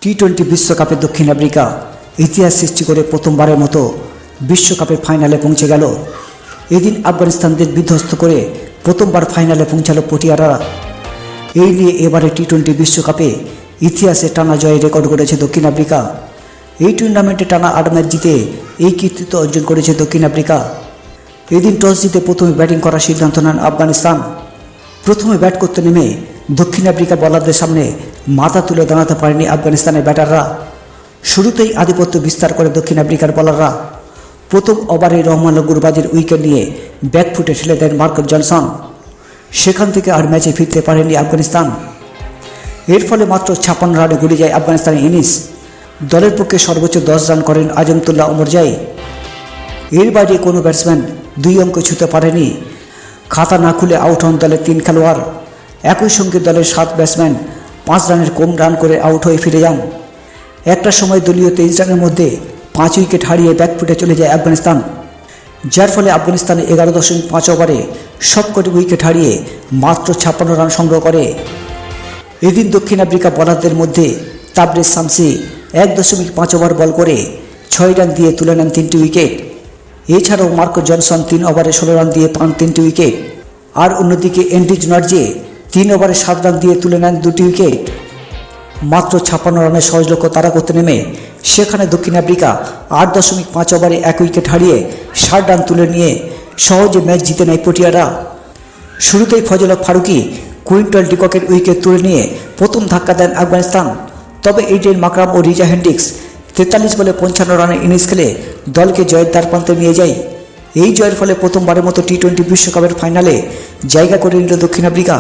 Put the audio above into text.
টি-20 বিশ্বকাপে দক্ষিণ আফ্রিকা ইতিহাস সৃষ্টি করে প্রথমবারের মতো বিশ্বকাপের ফাইনালে পৌঁছে গেল। এদিন আফগানিস্তানদের বিধ্বস্ত করে প্রথমবার ফাইনালে পৌঁছালো পটিয়ারা। এই নিয়ে এবারে টি-20 বিশ্বকাপে ইতিহাসে টানা জয়ের রেকর্ড করেছে দক্ষিণ আফ্রিকা। এই টুর্নামেন্টে টানা 8 ম্যাচ জিতে এই কৃতিত্ব অর্জন করেছে দক্ষিণ আফ্রিকা। এদিন টস জিতে প্রথমে ব্যাটিং করার সিদ্ধান্ত নেন আফগানিস্তান। প্রথমে ব্যাট করতে নেমে দক্ষিণ আফ্রিকার বলারদের সামনে মাথা তুলে দাঁড়াতে পারেনি আফগানিস্তানের ব্যাটাররা। শুরুতেই আধিপত্য বিস্তার করে দক্ষিণ আফ্রিকার বলাররা। প্রথম ওভারে রহমান গুরবাজের উইকেট নিয়ে ব্যাকফুটে ঠেলে দেন মার্কাস জনসন। সেখান থেকে আর ম্যাচে ফিরতে পারেনি আফগানিস্তান। এর ফলে মাত্র 56 রানে গড়িয়ে যায় আফগানিস্তানের ইনিংস। দলের পক্ষে সর্বোচ্চ 10 রান করেন আজমতুল্লাহ ওমরজাই। এর বাইরে কোনো ব্যাটসম্যান 2 অঙ্ক ছুঁতে পারেনি। খাতা না খুলে আউট হন দলের 3 খেলোয়াড়। একই সঙ্গে দলের 7 ব্যাটসম্যান 5 রানের কম রান করে আউট হয়ে ফিরে যান। একটা সময় দলীয় 23 রানের মধ্যে 5 উইকেট হারিয়ে ব্যাকফুটে চলে যায় আফগানিস্তান, যার ফলে আফগানিস্তান 11.5 ওভারে সবকটি উইকেট হারিয়ে মাত্র 56 রান সংগ্রহ করে। এদিন দক্ষিণ আফ্রিকা বোলারদের মধ্যে তাবরেজ শামসি 1.5 ওভার বল করে 6 রান দিয়ে তুলে নেন 3টি উইকেট। এছাড়াও মার্কাস জনসন 3 ওভারে 16 রান দিয়ে পান 3টি উইকেট। আর অন্যদিকে এন্ড্রিজ নর্জে 3 ওভারে 7 রান দিয়ে তুলে নেন 2টি উইকেট। মাত্র 56 রানের সহজলক্ষ্য তাড়া করতে নেমে সেখানে দক্ষিণ আফ্রিকা 8.5 ওভারে 1 উইকেট হারিয়ে 60 রান তুলে নিয়ে সহজে ম্যাচ জিতে নেয় পটিয়ারা। শুরুতেই ফজল হক ফারুকি কুইন্টন ডিককের উইকেট তুলে নিয়ে প্রথম ধাক্কা দেন আফগানিস্তান। তবে এইডেন মাকরাম ও রিজা হেন্ড্রিক্স 43 বলে 55 রানের ইনিংস খেলে দলকে জয়ের দ্বারপ্রান্তে নিয়ে যায়। এই জয়ের ফলে প্রথমবারের মতো টি-20 বিশ্বকাপের ফাইনালে জায়গা করে নিল দক্ষিণ আফ্রিকা।